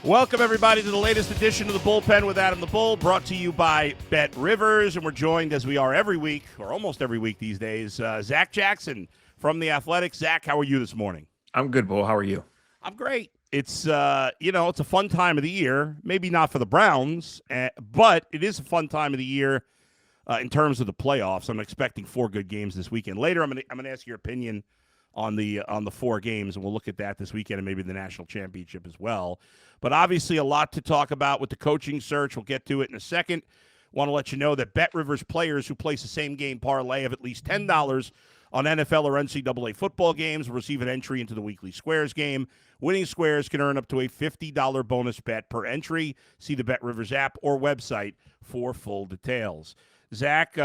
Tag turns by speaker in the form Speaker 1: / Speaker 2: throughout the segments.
Speaker 1: Welcome, everybody, to the latest edition of the Bullpen with Adam the Bull, brought to you by Bet Rivers. And we're joined, as we are every week, or almost every week these days, Zac Jackson from The Athletic. Zac, how are you this morning?
Speaker 2: I'm good, Bull. How are you?
Speaker 1: I'm great. It's, it's a fun time of the year. Maybe not for the Browns, but it is a fun time of the year in terms of the playoffs. I'm expecting 4 good games this weekend. Later, I'm going to ask your opinion on the 4 games, and we'll look at that this weekend and maybe the national championship as well. But obviously a lot to talk about with the coaching search. We'll get to it in a second. Want to let you know that Bet Rivers players who place a same-game parlay of at least $10 on NFL or NCAA football games will receive an entry into the weekly Squares game. Winning Squares can earn up to a $50 bonus bet per entry. See the Bet Rivers app or website for full details. Zac,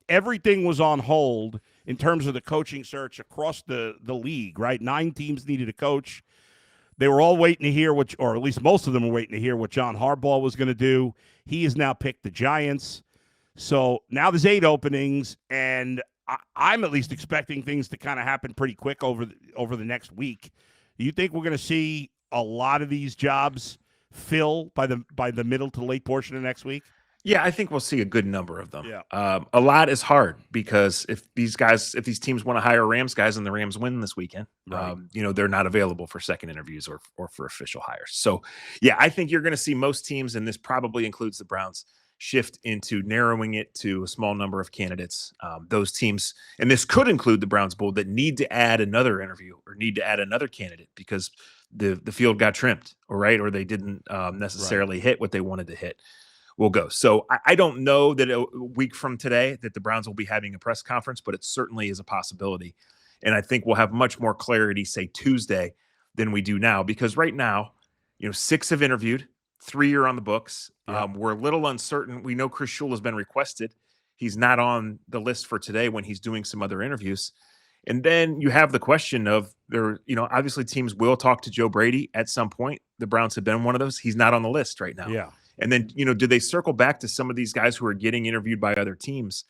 Speaker 1: everything was on hold in terms of the coaching search across the league, right? 9 teams needed a coach. They were all waiting to hear or at least most of them were waiting to hear what John Harbaugh was going to do. He has now picked the Giants. So now there's 8 openings, and I'm at least expecting things to kind of happen pretty quick over the next week. Do you think we're going to see a lot of these jobs fill by the middle to late portion of next week?
Speaker 2: Yeah, I think we'll see a good number of them.
Speaker 1: Yeah.
Speaker 2: A lot is hard because if these teams want to hire Rams guys and the Rams win this weekend,
Speaker 1: right.
Speaker 2: They're not available for second interviews or for official hires. So, yeah, I think you're going to see most teams, and this probably includes the Browns, shift into narrowing it to a small number of candidates. Those teams, and this could include the Browns, Bull, that need to add another interview or need to add another candidate because the field got trimmed, or they didn't necessarily hit what they wanted to hit. Will go. So I don't know that a week from today that the Browns will be having a press conference, but it certainly is a possibility. And I think we'll have much more clarity, say Tuesday, than we do now, because right now, 6 have interviewed, 3 are on the books.
Speaker 1: Yeah.
Speaker 2: We're a little uncertain. We know Chris Shula has been requested. He's not on the list for today when he's doing some other interviews. And then you have the question of obviously teams will talk to Joe Brady at some point. The Browns have been one of those. He's not on the list right now.
Speaker 1: Yeah.
Speaker 2: And then, do they circle back to some of these guys who are getting interviewed by other teams?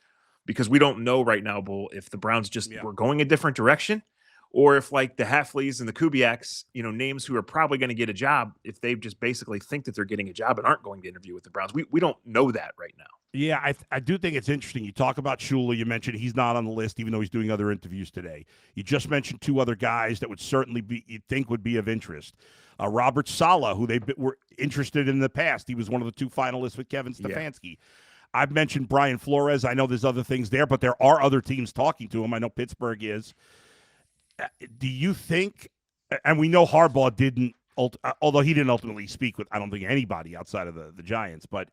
Speaker 2: Because we don't know right now, Bull, if the Browns just were going a different direction or if like the Hafleys and the Kubiaks, names who are probably going to get a job, if they just basically think that they're getting a job and aren't going to interview with the Browns. We don't know that right now.
Speaker 1: Yeah, I do think it's interesting. You talk about Shula. You mentioned he's not on the list, even though he's doing other interviews today. You just mentioned 2 other guys that would certainly you'd think would be of interest. Robert Saleh, who they were interested in the past. He was one of the 2 finalists with Kevin Stefanski. Yeah. I've mentioned Brian Flores. I know there's other things there, but there are other teams talking to him. I know Pittsburgh is. Do you think, and we know Harbaugh didn't, although he didn't ultimately speak with, I don't think, anybody outside of the Giants, but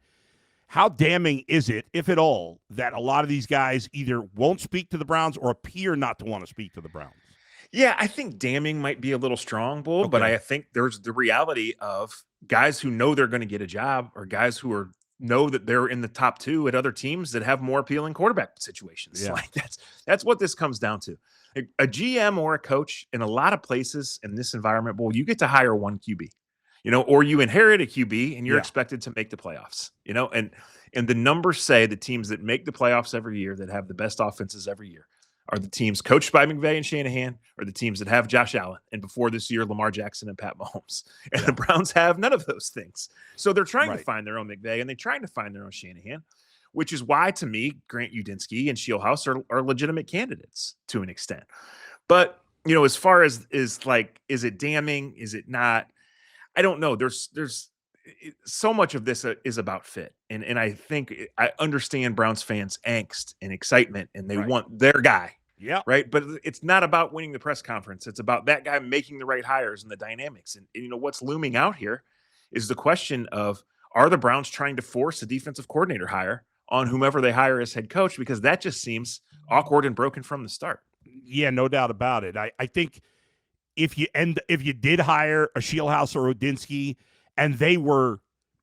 Speaker 1: how damning is it, if at all, that a lot of these guys either won't speak to the Browns or appear not to want to speak to the Browns?
Speaker 2: Yeah, I think damning might be a little strong, Bull, but I think there's the reality of guys who know they're going to get a job or guys who know that they're in the top 2 at other teams that have more appealing quarterback situations.
Speaker 1: Yeah.
Speaker 2: Like that's what this comes down to. A GM or a coach in a lot of places in this environment, Bull, you get to hire one QB, or you inherit a QB and you're expected to make the playoffs, and the numbers say the teams that make the playoffs every year that have the best offenses every year are the teams coached by McVay and Shanahan, or the teams that have Josh Allen, and before this year, Lamar Jackson and Pat Mahomes. And the Browns have none of those things. So they're trying to find their own McVay, and they're trying to find their own Shanahan, which is why, to me, Grant Udinski and Shieldhouse are legitimate candidates to an extent. But, as far as is it damning? Is it not? I don't know. There's so much of this is about fit. And I think I understand Browns fans' angst and excitement, and they want their guy.
Speaker 1: Yeah.
Speaker 2: Right. But it's not about winning the press conference. It's about that guy making the right hires and the dynamics. And what's looming out here is the question of, are the Browns trying to force a defensive coordinator hire on whomever they hire as head coach? Because that just seems awkward and broken from the start.
Speaker 1: Yeah, no doubt about it. I think if you did hire a Shieldhouse or Udinski and they were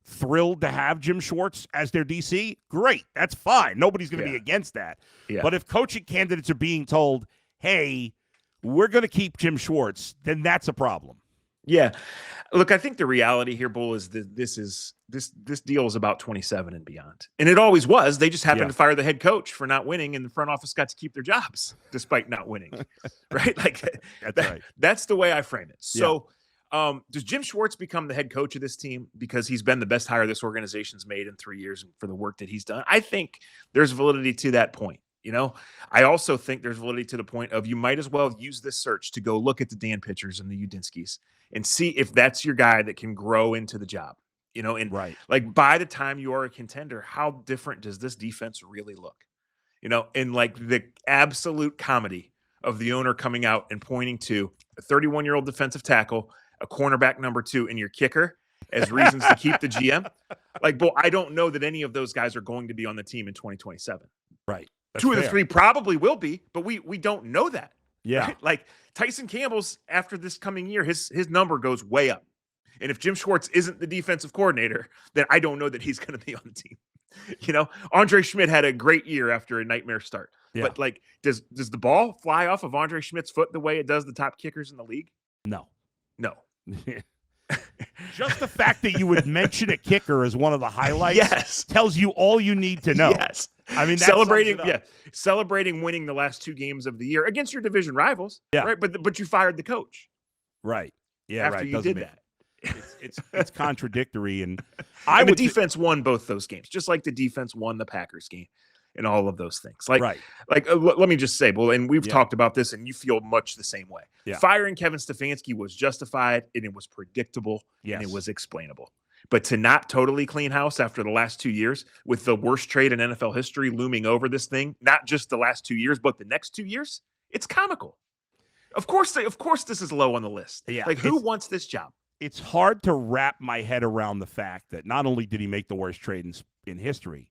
Speaker 1: thrilled to have Jim Schwartz as their DC, great. That's fine. Nobody's going to be against that.
Speaker 2: Yeah.
Speaker 1: But if coaching candidates are being told, hey, we're going to keep Jim Schwartz, then that's a problem.
Speaker 2: Yeah. Look, I think the reality here, Bull, is that this deal is about 27 and beyond. And it always was. They just happened to fire the head coach for not winning, and the front office got to keep their jobs despite not winning. Right? Like
Speaker 1: that's right.
Speaker 2: That's the way I frame it. So Does Jim Schwartz become the head coach of this team because he's been the best hire this organization's made in 3 years and for the work that he's done? I think there's validity to that point. I also think there's validity to the point of you might as well use this search to go look at the Dan Pitchers and the Udinskis and see if that's your guy that can grow into the job. And
Speaker 1: Right.
Speaker 2: like by the time you are a contender, how different does this defense really look? And like the absolute comedy of the owner coming out and pointing to a 31-year-old defensive tackle, a cornerback number 2, and your kicker as reasons to keep the GM. Like, well, I don't know that any of those guys are going to be on the team in 2027.
Speaker 1: Right. That's
Speaker 2: 2 of
Speaker 1: fair.
Speaker 2: the 3 probably will be, but we don't know that.
Speaker 1: Yeah.
Speaker 2: Right? Like Tyson Campbell's after this coming year, his number goes way up. And if Jim Schwartz isn't the defensive coordinator, then I don't know that he's going to be on the team. Andre Schmidt had a great year after a nightmare start.
Speaker 1: Yeah.
Speaker 2: But like, does the ball fly off of Andre Schmidt's foot the way it does the top kickers in the league?
Speaker 1: No. Just the fact that you would mention a kicker as one of the highlights tells you all you need to know.
Speaker 2: Yes.
Speaker 1: I mean,
Speaker 2: celebrating winning the last 2 games of the year against your division rivals.
Speaker 1: Yeah.
Speaker 2: Right. But you fired the coach.
Speaker 1: Right. Yeah.
Speaker 2: After you did that.
Speaker 1: It's contradictory. And
Speaker 2: the defense won both those games, just like the defense won the Packers game and all of those things. Like,
Speaker 1: right.
Speaker 2: Let me just say, and we've talked about this and you feel much the same way.
Speaker 1: Yeah.
Speaker 2: Firing Kevin Stefanski was justified and it was predictable and it was explainable. But to not totally clean house after the last 2 years with the worst trade in NFL history looming over this thing, not just the last 2 years, but the next 2 years, it's comical. Of course this is low on the list.
Speaker 1: Yeah.
Speaker 2: Like who wants this job?
Speaker 1: It's hard to wrap my head around the fact that not only did he make the worst trade in history,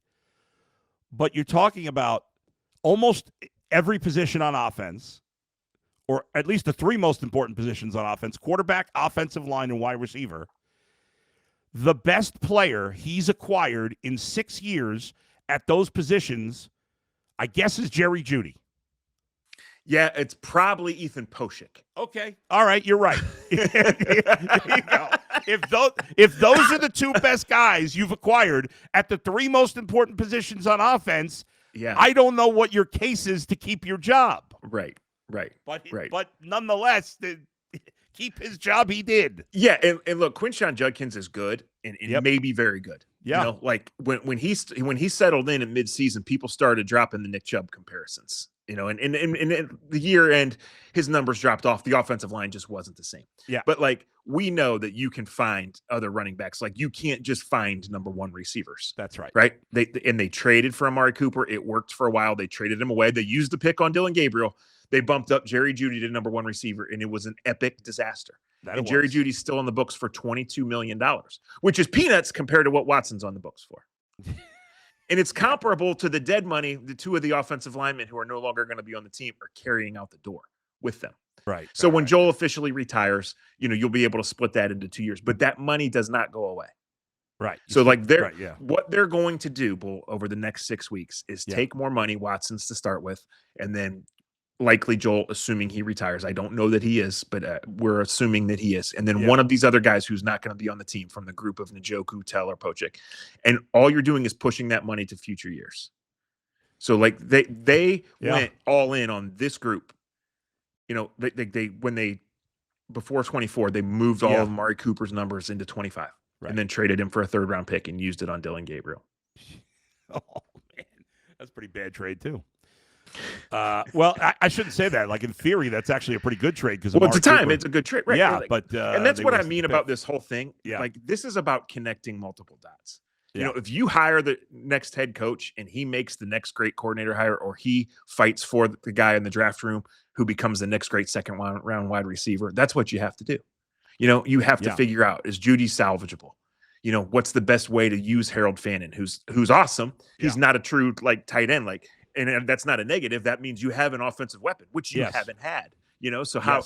Speaker 1: but you're talking about almost every position on offense, or at least the 3 most important positions on offense: quarterback, offensive line, and wide receiver. The best player he's acquired in 6 years at those positions, I guess, is Jerry Jeudy.
Speaker 2: Yeah, it's probably Ethan Poshik.
Speaker 1: Okay. All right, you're right. There you go. If those are the 2 best guys you've acquired at the 3 most important positions on offense, I don't know what your case is to keep your job.
Speaker 2: Right.
Speaker 1: But nonetheless, keep his job, he did.
Speaker 2: Yeah, and look, Quinshon Judkins is good and may be very good.
Speaker 1: Yeah.
Speaker 2: Like when he settled in at midseason, people started dropping the Nick Chubb comparisons. And the year end, his numbers dropped off. The offensive line just wasn't the same.
Speaker 1: Yeah.
Speaker 2: But like we know that you can find other running backs. Like you can't just find number 1 receivers.
Speaker 1: That's right.
Speaker 2: Right. They traded for Amari Cooper. It worked for a while. They traded him away. They used the pick on Dylan Gabriel. They bumped up Jerry Jeudy to number 1 receiver, and it was an epic disaster. And Jerry Jeudy's still on the books for $22 million, which is peanuts compared to what Watson's on the books for. And it's comparable to the dead money the 2 of the offensive linemen who are no longer going to be on the team are carrying out the door with them.
Speaker 1: Right.
Speaker 2: So when Joel officially retires, you'll be able to split that into 2 years, but that money does not go away.
Speaker 1: Right.
Speaker 2: So what they're going to do, Bull, over the next 6 weeks is take more money, Watson's to start with, and then likely Joel, assuming he retires. I don't know that he is, but we're assuming that he is. And then one of these other guys who's not going to be on the team from the group of Njoku, Tell, or Pochik. And all you're doing is pushing that money to future years. So like they went all in on this group. When before 24, they moved all of Amari Cooper's numbers into 25 and then traded him for a 3rd round pick and used it on Dylan Gabriel.
Speaker 1: Oh man, that's a pretty bad trade too. Well, I shouldn't say that. Like in theory, that's actually a pretty good trade because
Speaker 2: at the time it's a good trade, right?
Speaker 1: Yeah,
Speaker 2: like,
Speaker 1: but
Speaker 2: and that's what I mean about this whole thing.
Speaker 1: Yeah.
Speaker 2: Like this is about connecting multiple dots. If you hire the next head coach and he makes the next great coordinator hire, or he fights for the guy in the draft room who becomes the next great 2nd round wide receiver, that's what you have to do. You have to figure out, is Jeudy salvageable? What's the best way to use Harold Fannin, who's awesome. He's not a true tight end, and that's not a negative. That means you have an offensive weapon, which you haven't had, so how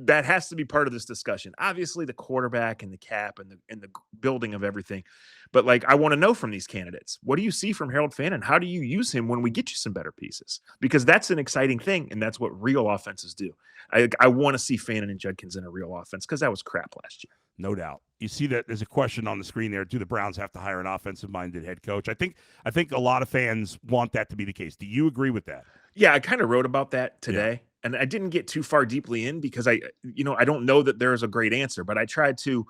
Speaker 2: that has to be part of this discussion. Obviously the quarterback and the cap and the building of everything. But I want to know from these candidates, what do you see from Harold Fannin? How do you use him when we get you some better pieces? Because that's an exciting thing. And that's what real offenses do. I want to see Fannin and Judkins in a real offense because that was crap last year.
Speaker 1: No doubt. You see that there's a question on the screen there. Do the Browns have to hire an offensive-minded head coach? I think a lot of fans want that to be the case. Do you agree with that?
Speaker 2: Yeah, I kind of wrote about that today. and I didn't get too far deeply in because I don't know that there is a great answer, but I tried to.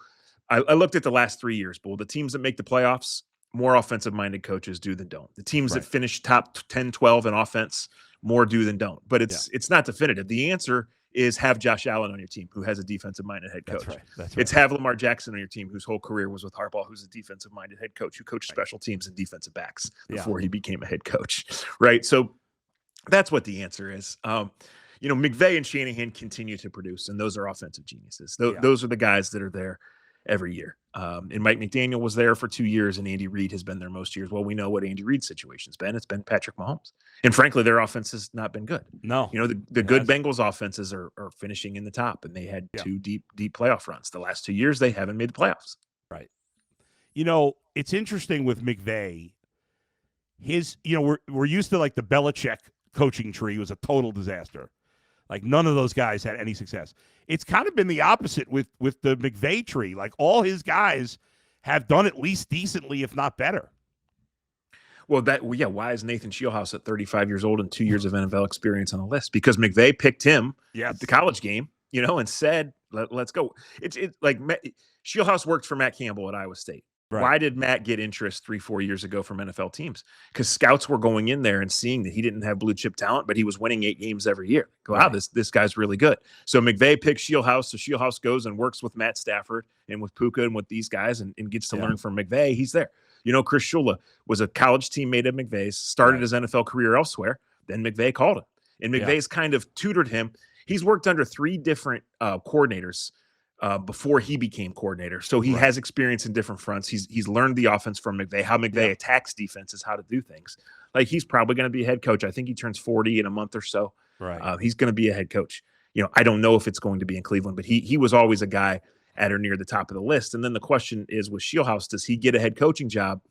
Speaker 2: I looked at the last 3 years, Bull. The teams that make the playoffs, more offensive-minded coaches do than don't. The teams that finish top 10, 12 in offense, more do than don't. But it's not definitive. The answer is have Josh Allen on your team, who has a defensive-minded head coach.
Speaker 1: That's right.
Speaker 2: It's have Lamar Jackson on your team, whose whole career was with Harbaugh, who's a defensive-minded head coach, who coached special teams and defensive backs before he became a head coach, right? So that's what the answer is. McVay and Shanahan continue to produce, and those are offensive geniuses. Those are the guys that are there every year. And Mike McDaniel was there for 2 years, and Andy Reid has been there most years. Well, we know what Andy Reid's situation's been. It's been Patrick Mahomes. And frankly, their offense has not been good.
Speaker 1: No.
Speaker 2: The good Bengals offenses are finishing in the top, and they had two deep playoff runs. The last 2 years, they haven't made the playoffs.
Speaker 1: Right. It's interesting with McVay. We're used to like the Belichick coaching tree was a total disaster. Like none of those guys had any success. It's kind of been the opposite with the McVay tree. Like all his guys have done at least decently, if not better.
Speaker 2: Well, why is Nathan Shieldhouse at 35 years old and 2 years of NFL experience on the list? Because McVay picked him at the college game, and said, let's go. It's like Shieldhouse worked for Matt Campbell at Iowa State. Right. Why did Matt get interest 3-4 years ago from NFL teams? Because scouts were going in there and seeing that he didn't have blue chip talent, but he was winning 8 games every year. Wow, this guy's really good. So McVay picks Shieldhouse. So Shieldhouse goes and works with Matt Stafford and with Puka and with these guys and gets to learn from McVay. He's there. Chris Shula was a college teammate of McVay's, started his NFL career elsewhere. Then McVay called him. And McVay's kind of tutored him. He's worked under 3 different coordinators before he became coordinator. So he has experience in different fronts. He's learned the offense from McVay, how McVay attacks defenses, how to do things. Like he's probably going to be a head coach. I think he turns 40 in a month or so. Right. He's going to be a head coach. I don't know if it's going to be in Cleveland, but he was always a guy at or near the top of the list. And then the question is with Shieldhouse, does he get a head coaching job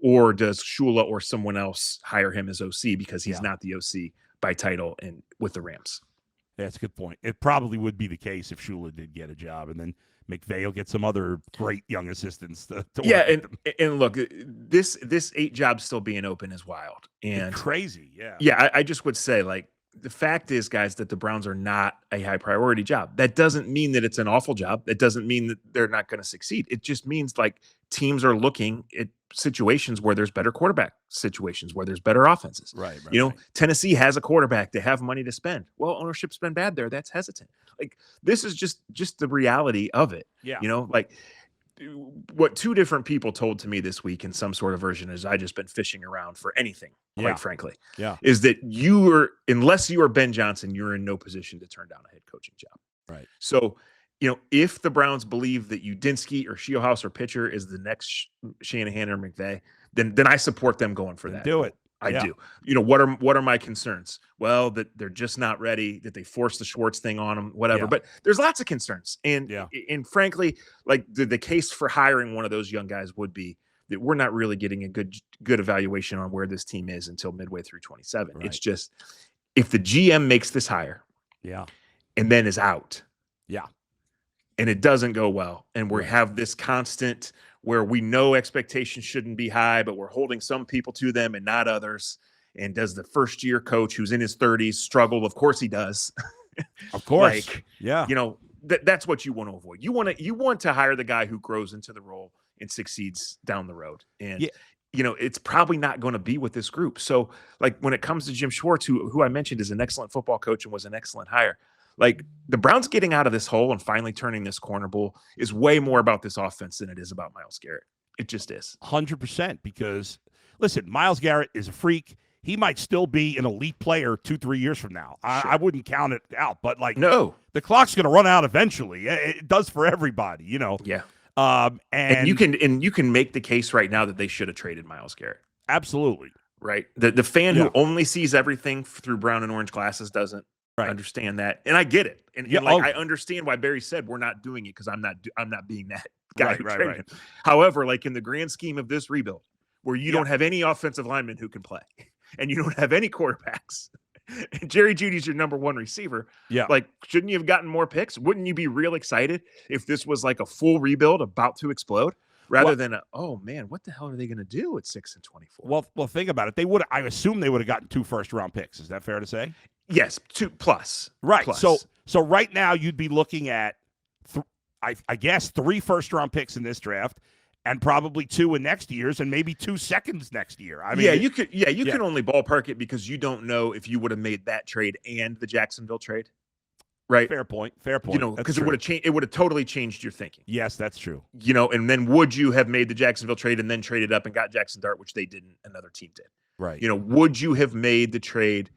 Speaker 2: or does Shula or someone else hire him as OC because he's not the OC by title and with the Rams?
Speaker 1: That's a good point. It probably would be the case if Shula did get a job, and then McVay will get some other great young assistants to work.
Speaker 2: And look, this 8 jobs still being open is wild and
Speaker 1: it's crazy.
Speaker 2: I just would say, like, the fact is, guys, that the Browns are not a high priority job. That doesn't mean that it's an awful job. That doesn't mean that they're not going to succeed. It just means like teams are looking at situations where there's better quarterback situations, where there's better offenses.
Speaker 1: Right.
Speaker 2: Tennessee has a quarterback. They have money to spend. Well, ownership's been bad there. That's hesitant. Like this is just the reality of it. Yeah. Like what 2 different people told to me this week in some sort of version is I just been fishing around for anything, quite frankly. Yeah. Is that unless you are Ben Johnson, you're in no position to turn down a head coaching job.
Speaker 1: Right.
Speaker 2: So, if the Browns believe that Udinsky or Shieldhouse or Pitcher is the next Shanahan or McVay, then I support them going for that.
Speaker 1: Do it.
Speaker 2: I do. What are my concerns? Well, that they're just not ready, that they forced the Schwartz thing on them, whatever. Yeah. But there's lots of concerns. And frankly, like the case for hiring one of those young guys would be that we're not really getting a good evaluation on where this team is until midway through 27. Right. It's just if the GM makes this hire and then is out and it doesn't go well and we have this constant where we know expectations shouldn't be high, but we're holding some people to them and not others. And does the first-year coach who's in his 30s struggle? Of course he does.
Speaker 1: Of course.
Speaker 2: That's what you want to avoid. You want to hire the guy who grows into the role and succeeds down the road. And it's probably not going to be with this group. So, like when it comes to Jim Schwartz, who I mentioned is an excellent football coach and was an excellent hire, like the Browns getting out of this hole and finally turning this corner, Bull, is way more about this offense than it is about Myles Garrett. It just is.
Speaker 1: 100%. Because listen, Myles Garrett is a freak. He might still be an elite player 2-3 years from now. I wouldn't count it out, but the clock's going to run out eventually. It does for everybody,
Speaker 2: Yeah.
Speaker 1: And
Speaker 2: you can make the case right now that they should have traded Myles Garrett.
Speaker 1: Absolutely.
Speaker 2: Right. The fan who only sees everything through brown and orange glasses doesn't understand that. And I get it. And I understand why Barry said we're not doing it because I'm not being that guy. Right. However, like in the grand scheme of this rebuild, where you don't have any offensive linemen who can play and you don't have any quarterbacks and Jerry Jeudy's your number 1 receiver. Yeah. Like, shouldn't you have gotten more picks? Wouldn't you be real excited if this was like a full rebuild about to explode? rather than oh man, what the hell are they going to do at 6-24?
Speaker 1: Well, think about it. They would. I assume they would have gotten 2 first-round picks. Is that fair to say?
Speaker 2: Yes, 2 plus.
Speaker 1: Right.
Speaker 2: Plus.
Speaker 1: So right now you'd be looking at, I guess, 3 first-round picks in this draft, and probably 2 in next year's, and maybe 2 seconds next year. I mean,
Speaker 2: you can only ballpark it because you don't know if you would have made that trade and the Jacksonville trade. Right.
Speaker 1: Fair point.
Speaker 2: Because it would have changed. It would have totally changed your thinking.
Speaker 1: Yes, that's true.
Speaker 2: And then would you have made the Jacksonville trade and then traded up and got Jackson Dart, which they didn't, another team did.
Speaker 1: Right.
Speaker 2: Would you have made the trade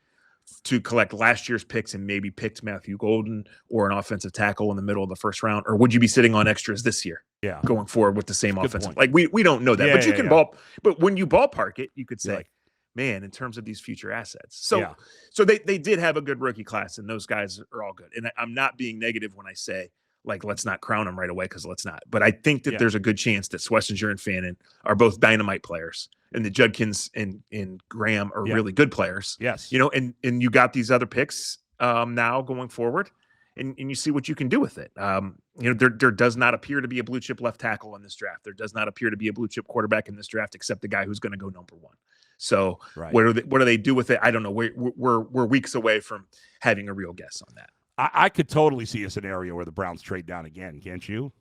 Speaker 2: to collect last year's picks and maybe picked Matthew Golden or an offensive tackle in the middle of the first round? Or would you be sitting on extras this year?
Speaker 1: Yeah.
Speaker 2: Going forward with the same
Speaker 1: That's
Speaker 2: offensive. Like we don't know that. But you can but when you ballpark it, you could say, man, in terms of these future assets. So they did have a good rookie class, and those guys are all good. And I'm not being negative when I say, like, let's not crown them right away, because let's not. But I think that there's a good chance that Schlesinger and Fannin are both dynamite players, and that Judkins and Graham are really good players.
Speaker 1: Yes.
Speaker 2: And you got these other picks now going forward, and you see what you can do with it. There does not appear to be a blue chip left tackle in this draft. There does not appear to be a blue chip quarterback in this draft, except the guy who's going to go number 1. So what do they do with it? I don't know. We're weeks away from having a real guess on that.
Speaker 1: I could totally see a scenario where the Browns trade down again. Can't you?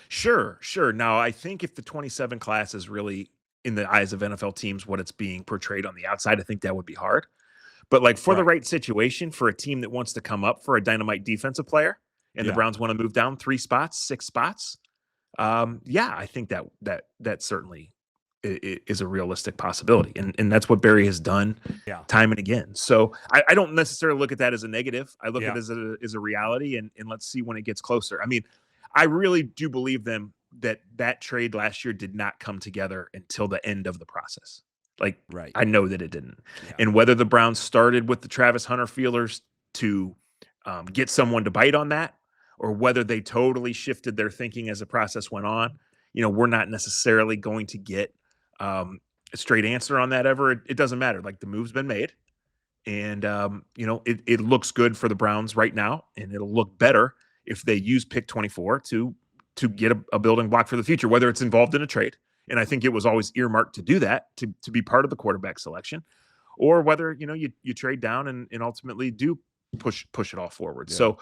Speaker 2: Sure. Now, I think if the 27 class is really, in the eyes of NFL teams, what it's being portrayed on the outside, I think that would be hard. But like for the right situation, for a team that wants to come up for a dynamite defensive player, and the Browns want to move down 3 spots, 6 spots, I think that certainly is a realistic possibility. And that's what Barry has done time and again. So I don't necessarily look at that as a negative. I look at it as a reality, and let's see when it gets closer. I mean, I really do believe that trade last year did not come together until the end of the process. I know that it didn't. Yeah. And whether the Browns started with the Travis Hunter feelers to get someone to bite on that, or whether they totally shifted their thinking as the process went on, we're not necessarily going to get a straight answer on that ever. It doesn't matter. Like, the move's been made, and it looks good for the Browns right now, and it'll look better if they use pick 24 to get a building block for the future, whether it's involved in a trade. And I think it was always earmarked to do that, to be part of the quarterback selection, or whether, you trade down and ultimately do push it all forward. Yeah. So,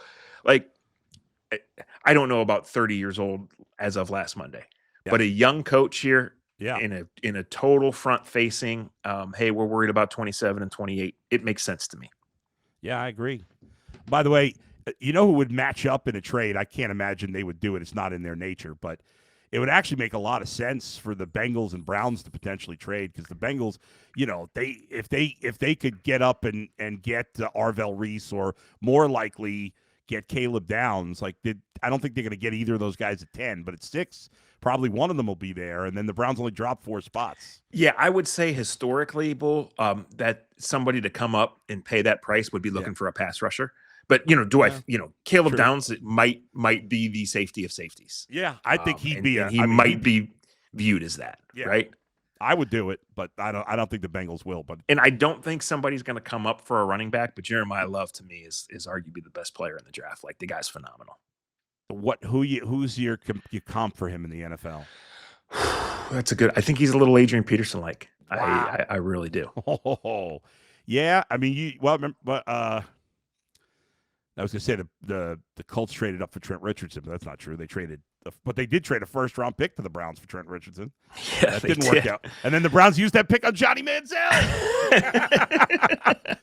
Speaker 2: I don't know about 30 years old as of last Monday, but a young coach here, in a total front facing, hey, we're worried about 27 and 28. It makes sense to me.
Speaker 1: Yeah, I agree. By the way, who would match up in a trade? I can't imagine they would do it. It's not in their nature, but it would actually make a lot of sense for the Bengals and Browns to potentially trade, because the Bengals, if they could get up and get Arvell Reese, or more likely get Caleb Downs, I don't think they're going to get either of those guys at 10, but at 6, probably one of them will be there, and then the Browns only drop 4 spots.
Speaker 2: Yeah, I would say historically, Bull, that somebody to come up and pay that price would be looking for a pass rusher. But Caleb Downs might be the safety of safeties.
Speaker 1: Yeah, I think he'd be.
Speaker 2: He might be viewed as that, right?
Speaker 1: I would do it, but I don't think the Bengals will.
Speaker 2: And I don't think somebody's going to come up for a running back. But Jeremiah Love, to me, is arguably the best player in the draft. Like, the guy's phenomenal.
Speaker 1: Who's your comp for him in the NFL?
Speaker 2: That's a good. I think he's a little Adrian Peterson like.
Speaker 1: Wow.
Speaker 2: I really do.
Speaker 1: Oh, yeah. I mean, I was going to say the Colts traded up for Trent Richardson, but that's not true. But they did trade a first-round pick to the Browns for Trent Richardson.
Speaker 2: Yeah,
Speaker 1: that didn't work out. And then the Browns used that pick on Johnny Manziel.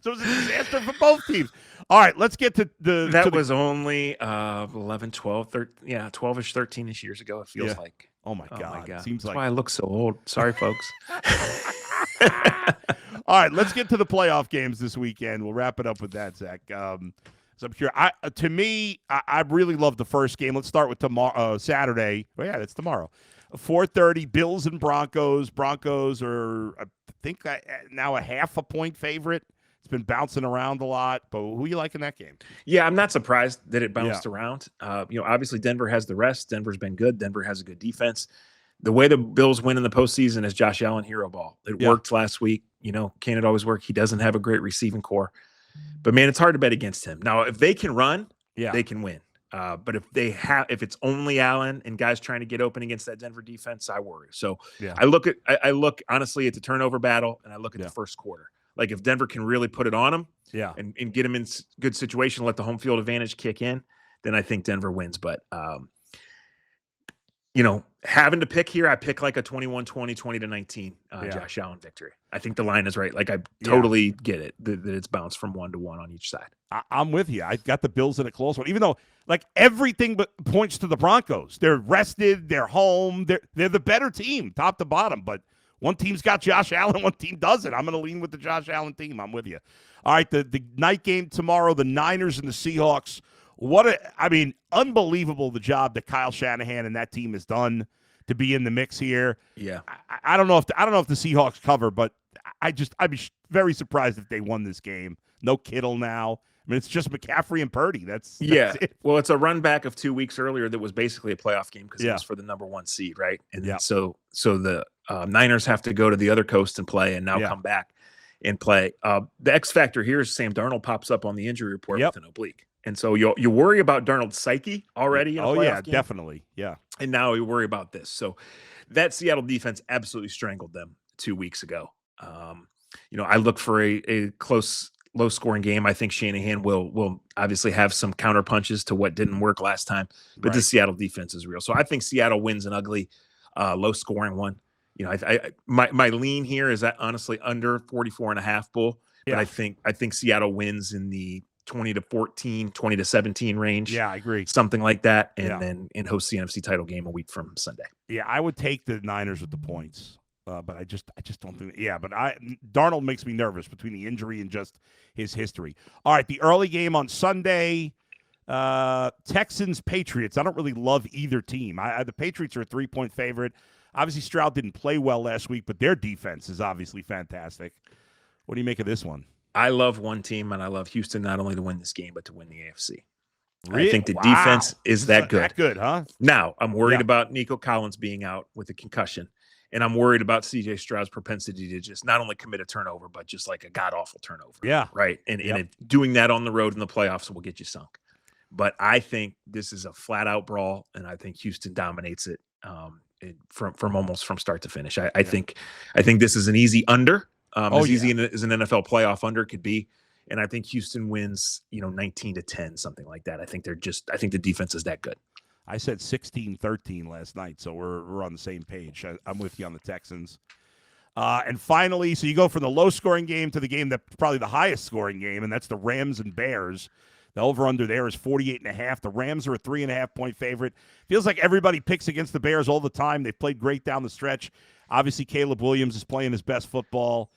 Speaker 1: So it was a disaster for both teams. All right, let's get to the...
Speaker 2: That was only 11, 12, 13, 12-ish, 13-ish years ago, it feels like.
Speaker 1: Oh, my God.
Speaker 2: Seems that's why I look so old. Sorry, folks.
Speaker 1: All right, let's get to the playoff games this weekend. We'll wrap it up with that, Zach. So I'm curious. To me, I really love the first game. Let's start with tomorrow, Saturday. Oh, yeah, that's tomorrow. 4:30, Bills and Broncos. Broncos are, I think, now a half-a-point favorite. It's been bouncing around a lot, but who you like in that game?
Speaker 2: Yeah, I'm not surprised that it bounced around. Obviously Denver has the rest. Denver's been good. Denver has a good defense. The way the Bills win in the postseason is Josh Allen hero ball. It worked last week. Can it always work? He doesn't have a great receiving core. But, man, it's hard to bet against him. Now, if they can run, they can win. But if it's only Allen and guys trying to get open against that Denver defense, I worry. So
Speaker 1: Yeah.
Speaker 2: I look honestly at the turnover battle, and I look at the first quarter. Like if Denver can really put it on them, and get them in good situation, let the home field advantage kick in, then I think Denver wins. But having to pick here, I pick like a 21-20, 20-19 Josh Allen victory. I think the line is right. Like I totally get it that it's bounced from 1-1 on each side.
Speaker 1: I'm with you. I got the Bills in a close one, even though like everything but points to the Broncos. They're rested. They're home. They're the better team, top to bottom. But one team's got Josh Allen, one team doesn't. I'm going to lean with the Josh Allen team. I'm with you. All right, the night game tomorrow, the Niners and the Seahawks. Unbelievable the job that Kyle Shanahan and that team has done to be in the mix here.
Speaker 2: Yeah,
Speaker 1: I don't know if the Seahawks cover, but I'd be very surprised if they won this game. No Kittle now. I mean, it's just McCaffrey and Purdy. That's it.
Speaker 2: Well, it's a run back of 2 weeks earlier that was basically a playoff game because it was for the number 1 seed, right? And so the Niners have to go to the other coast and play, and now come back and play. The X factor here is Sam Darnold pops up on the injury report with an oblique. And so you worry about Darnold's psyche already in a playoff game.
Speaker 1: Definitely. Yeah.
Speaker 2: And now you worry about this. So that Seattle defense absolutely strangled them 2 weeks ago. I look for a close, low-scoring game. I think Shanahan will obviously have some counter punches to what didn't work last time. But the Seattle defense is real. So I think Seattle wins an ugly, low-scoring one. My lean here is that honestly under 44.5 Bull. But I think Seattle wins in the 20-14, 20-17 range.
Speaker 1: Yeah, I agree.
Speaker 2: Something like that. And then host the NFC title game a week from Sunday.
Speaker 1: Yeah, I would take the Niners with the points. But I just don't think. Yeah, but Darnold makes me nervous between the injury and just his history. All right, the early game on Sunday, Texans Patriots. I don't really love either team. The Patriots are a 3-point favorite. Obviously, Stroud didn't play well last week, but their defense is obviously fantastic. What do you make of this one?
Speaker 2: I love one team, and I love Houston not only to win this game but to win the AFC.
Speaker 1: Really?
Speaker 2: I think the defense is that good.
Speaker 1: That good, huh?
Speaker 2: Now I'm worried about Nico Collins being out with a concussion. And I'm worried about C.J. Stroud's propensity to just not only commit a turnover, but just like a god-awful turnover.
Speaker 1: Yeah.
Speaker 2: Right? And doing that on the road in the playoffs will get you sunk. But I think this is a flat-out brawl, and I think Houston dominates it from almost from start to finish. I think this is an easy under, easy as an NFL playoff under could be. And I think Houston wins, 19-10, something like that. I think the defense is that good.
Speaker 1: I said 16-13 last night, so we're on the same page. I'm with you on the Texans. And finally, so you go from the low-scoring game to the game that's probably the highest-scoring game, and that's the Rams and Bears. The over-under there is 48.5. The Rams are a 3.5-point favorite. Feels like everybody picks against the Bears all the time. They've played great down the stretch. Obviously, Caleb Williams is playing his best football.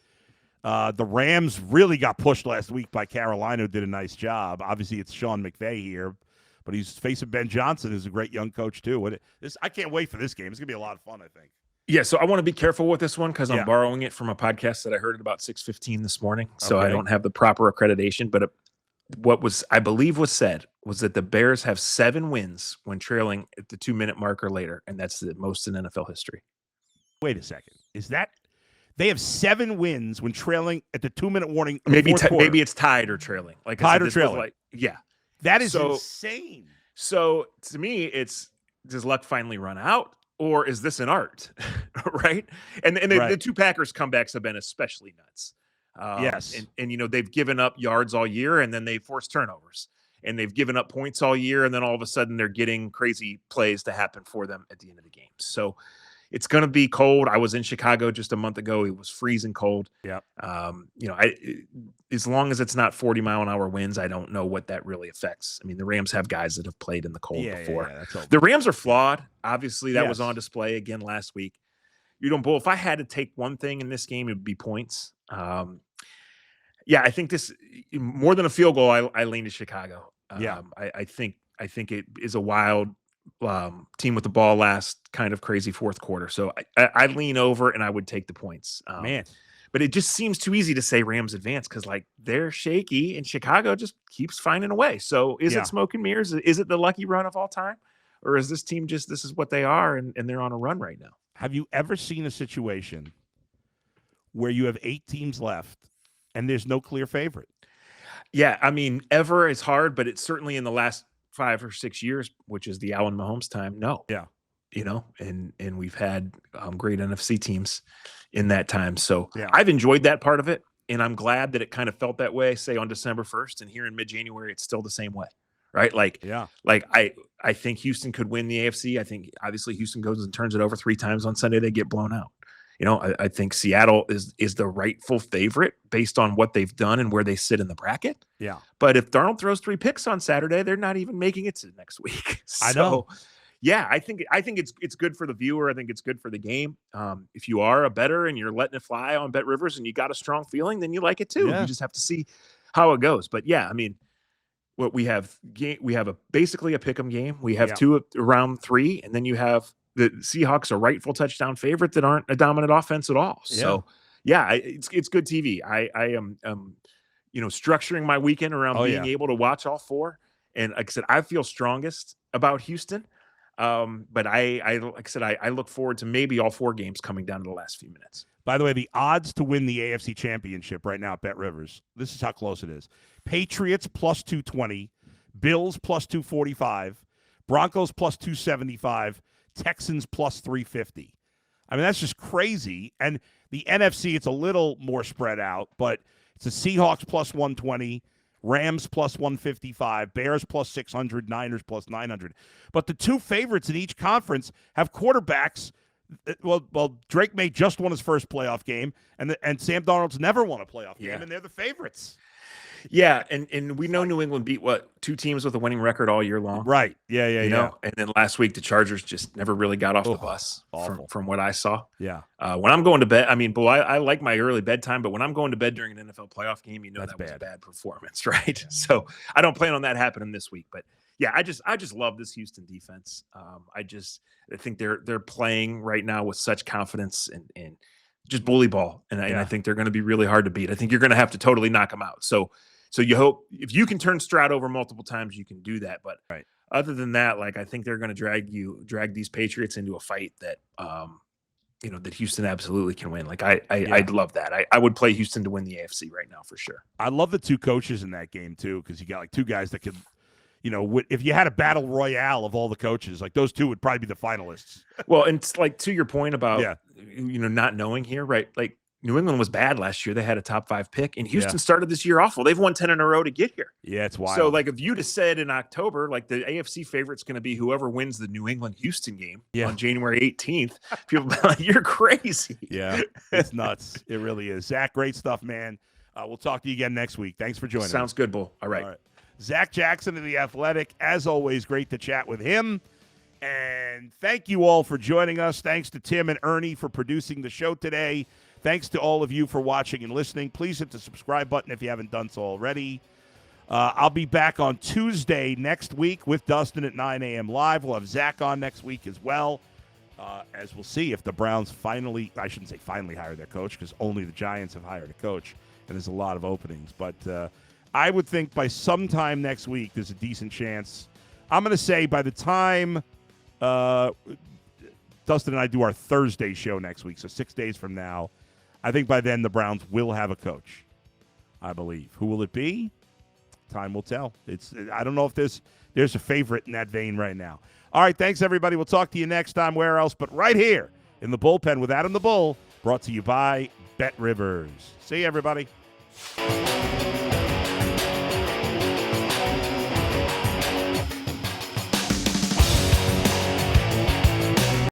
Speaker 1: The Rams really got pushed last week by Carolina, who did a nice job. Obviously, it's Sean McVay here. But he's facing Ben Johnson, who's a great young coach, too. I can't wait for this game. It's going to be a lot of fun, I think.
Speaker 2: Yeah, so I want to be careful with this one because I'm borrowing it from a podcast that I heard at about 6:15 this morning. So I don't have the proper accreditation. But what I believe was said was that the Bears have 7 wins when trailing at the 2-minute mark or later. And that's the most in NFL history.
Speaker 1: Wait a second. Is that – they have 7 wins when trailing at the 2-minute warning?
Speaker 2: Maybe it's tied or trailing. Like
Speaker 1: tied or trailing.
Speaker 2: Yeah.
Speaker 1: That is insane.
Speaker 2: So to me, does luck finally run out, or is this an art, right? And the 2 Packers comebacks have been especially nuts.
Speaker 1: Yes,
Speaker 2: and they've given up yards all year, and then they force turnovers, and they've given up points all year, and then all of a sudden they're getting crazy plays to happen for them at the end of the game. So it's going to be cold. I was in Chicago just a month ago. It was freezing cold.
Speaker 1: Yeah.
Speaker 2: As long as it's not 40-mile-an-hour winds, I don't know what that really affects. I mean, the Rams have guys that have played in the cold before. The Rams are flawed. Obviously, that was on display again last week. Bull, if I had to take one thing in this game, it would be points. I think this more than a field goal. I lean to Chicago. I think it is a wild team with the ball last kind of crazy fourth quarter. So I lean over and I would take the points. But it just seems too easy to say Rams advance because they're shaky and Chicago just keeps finding a way. So is it smoke and mirrors? Is it the lucky run of all time? Or is this team this is what they are and they're on a run right now?
Speaker 1: Have you ever seen a situation where you have 8 teams left and there's no clear favorite?
Speaker 2: Yeah, I mean, ever is hard, but it's certainly in the last 5 or 6 years, which is the Allen Mahomes time, no.
Speaker 1: Yeah.
Speaker 2: And we've had great NFC teams in that time. So
Speaker 1: Yeah.
Speaker 2: I've enjoyed that part of it. And I'm glad that it kind of felt that way, say on December 1st, and here in mid-January, it's still the same way. Right. Like I think Houston could win the AFC. I think obviously Houston goes and turns it over 3 times on Sunday. They get blown out. I think Seattle is the rightful favorite based on what they've done and where they sit in the bracket.
Speaker 1: Yeah.
Speaker 2: But if Darnold throws 3 picks on Saturday, they're not even making it to next week.
Speaker 1: I know.
Speaker 2: Yeah, I think it's good for the viewer. I think it's good for the game. If you are a bettor and you're letting it fly on Bet Rivers and you got a strong feeling, then you like it too.
Speaker 1: Yeah.
Speaker 2: You just have to see how it goes. But yeah, I mean, what we have basically a pick'em game. We have 2 around 3, and then you have the Seahawks, a rightful touchdown favorite that aren't a dominant offense at all.
Speaker 1: Yeah.
Speaker 2: So yeah, it's good TV. I am structuring my weekend around being able to watch all 4. And like I said, I feel strongest about Houston. But I like I said, I look forward to maybe all 4 games coming down to the last few minutes.
Speaker 1: By the way, the odds to win the AFC Championship right now at Bet Rivers, this is how close it is. Patriots plus 220, Bills plus 245, Broncos plus 275, Texans plus 350. I mean, that's just crazy. And the NFC, it's a little more spread out, but it's the Seahawks plus 120, Rams plus 155, Bears plus 600, Niners plus 900. But the 2 favorites in each conference have quarterbacks. Well, Drake May just won his first playoff game, and Sam Darnold's never won a playoff game, and they're the favorites.
Speaker 2: Yeah, and we know New England beat 2 teams with a winning record all year long.
Speaker 1: Right. Yeah.
Speaker 2: And then last week the Chargers just never really got off the bus from what I saw.
Speaker 1: Yeah.
Speaker 2: When I'm going to bed, I mean, I like my early bedtime, but when I'm going to bed during an NFL playoff game, that was a bad performance, right? So I don't plan on that happening this week. But yeah, I just love this Houston defense. I think they're playing right now with such confidence and just bully ball, and I think they're going to be really hard to beat. I think you're going to have to totally knock them out. So you hope if you can turn Stroud over multiple times, you can do that. But other than that, like I think they're going to drag these Patriots into a fight that that Houston absolutely can win. Like I'd love that. I would play Houston to win the AFC right now for sure.
Speaker 1: I love the 2 coaches in that game too, because you got like 2 guys that could. If you had a battle royale of all the coaches, like those 2 would probably be the finalists.
Speaker 2: Well, and it's like to your point about not knowing here, right? Like New England was bad last year. They had a top 5 pick, and Houston started this year awful. They've won 10 in a row to get here.
Speaker 1: Yeah, it's wild.
Speaker 2: So, like, if you'd have said in October, like the AFC favorite's going to be whoever wins the New England-Houston game on January 18th, people be like, "You're crazy."
Speaker 1: Yeah, it's nuts. It really is. Zach, great stuff, man. We'll talk to you again next week. Thanks for joining us.
Speaker 2: Sounds good, Bull. All right.
Speaker 1: Zac Jackson of The Athletic. As always, great to chat with him. And thank you all for joining us. Thanks to Tim and Ernie for producing the show today. Thanks to all of you for watching and listening. Please hit the subscribe button if you haven't done so already. I'll be back on Tuesday next week with Dustin at 9 a.m. live. We'll have Zach on next week as well, as we'll see if the Browns finally, I shouldn't say finally hire their coach, because only the Giants have hired a coach, and there's a lot of openings. But I would think by sometime next week there's a decent chance. I'm going to say by the time Dustin and I do our Thursday show next week, so 6 days from now, I think by then the Browns will have a coach, I believe. Who will it be? Time will tell. I don't know if there's a favorite in that vein right now. All right, thanks, everybody. We'll talk to you next time. Where else but right here in the bullpen with Adam the Bull, brought to you by Bet Rivers. See you, everybody.